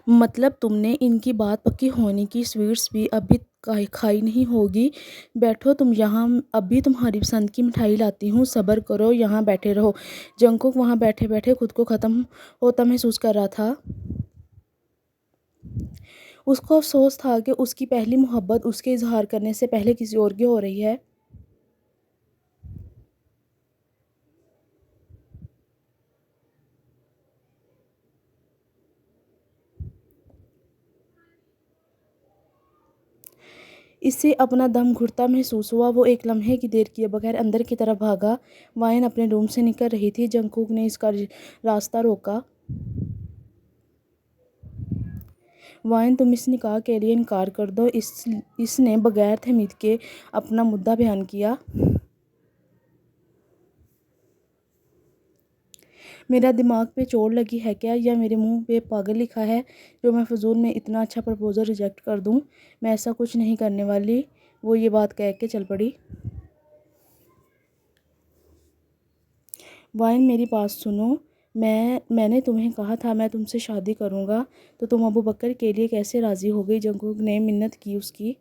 مطلب تم نے ان کی بات پکی ہونے کی سویٹس بھی ابھی کھائی نہیں ہوگی۔ بیٹھو تم یہاں، ابھی تمہاری پسند کی مٹھائی لاتی ہوں، صبر کرو، یہاں بیٹھے رہو۔ جنگکوک وہاں بیٹھے بیٹھے خود کو ختم ہوتا محسوس کر رہا تھا۔ اس کو افسوس تھا کہ اس کی پہلی محبت اس کے اظہار کرنے سے پہلے کسی اور کی ہو رہی ہے۔ اسے اپنا دم گھٹتا محسوس ہوا۔ وہ ایک لمحے کی دیر کیے بغیر اندر کی طرف بھاگا۔ وائن اپنے روم سے نکل رہی تھی۔ جنگکوک نے اس کا راستہ روکا۔ وائن، تم اس نکاح کے لیے انکار کر دو۔ اس نے بغیر تہمت کے اپنا مدعا بیان کیا۔ میرا دماغ پہ چوٹ لگی ہے کیا، یا میرے منہ پہ پاگل لکھا ہے جو میں فضول میں اتنا اچھا پرپوزل ریجیکٹ کر دوں؟ میں ایسا کچھ نہیں کرنے والی۔ وہ یہ بات کہہ کے چل پڑی۔ وائن، میری بات سنو، میں نے تمہیں کہا تھا میں تم سے شادی کروں گا، تو تم ابوبکر کے لیے کیسے راضی ہو گئی؟ جنگکوک نے منت کی اس کی۔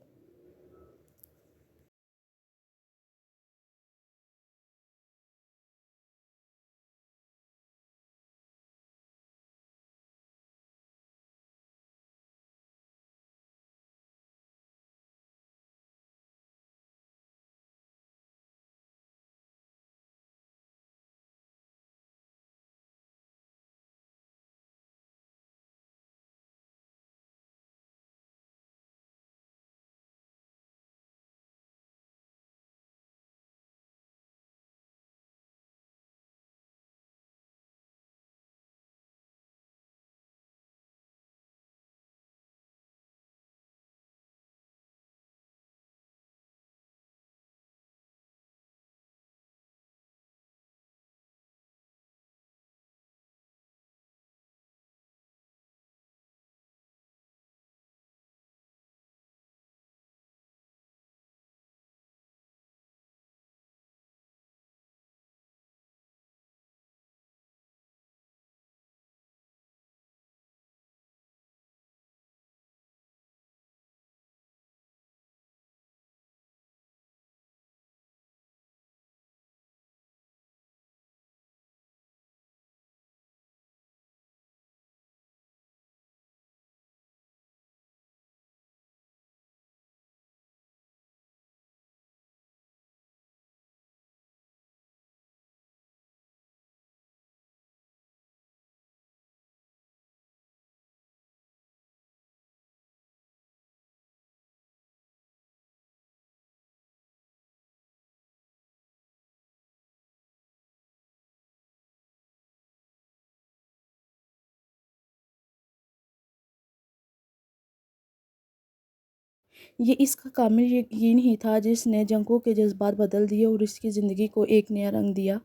یہ اس کا کامل یقین ہی تھا جس نے جنگکوک کے جذبات بدل دیے اور اس کی زندگی کو ایک نیا رنگ دیا۔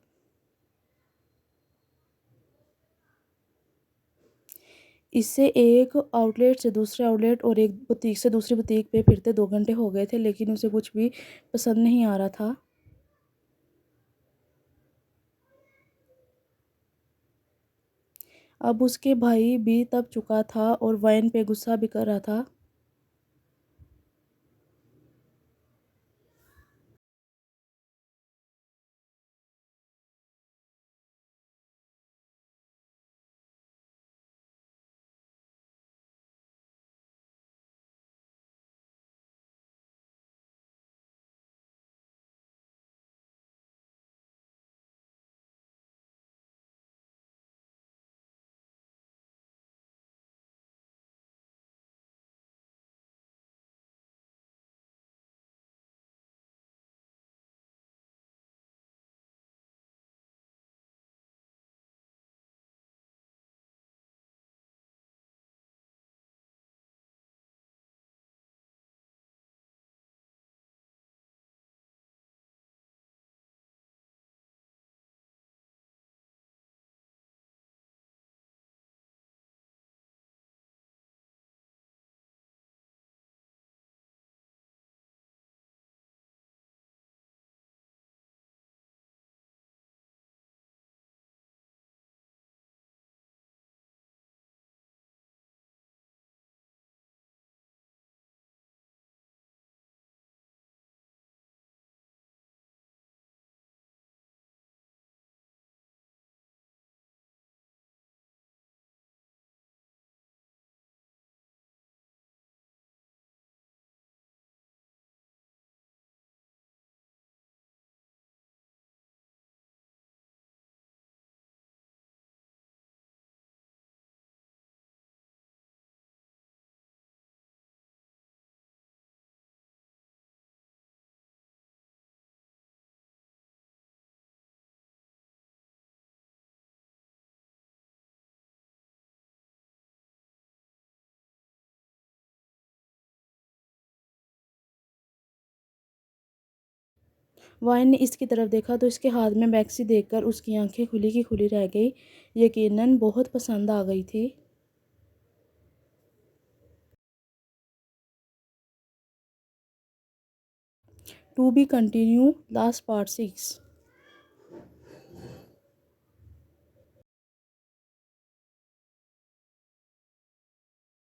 اس سے ایک آؤٹ لیٹ سے دوسرے آؤٹ لیٹ اور ایک بوتیک سے دوسری بوتیک پہ پھرتے 2 گھنٹے ہو گئے تھے، لیکن اسے کچھ بھی پسند نہیں آ رہا تھا۔ اب اس کے بھائی بھی تب چکا تھا اور وائن پہ غصہ بھی کر رہا تھا۔ وائن نے اس کی طرف دیکھا تو اس کے ہاتھ میں میکسی دیکھ کر اس کی آنکھیں کھلی کی کھلی رہ گئی۔ یقیناً بہت پسند آ گئی تھی۔ To be continue, last part 6۔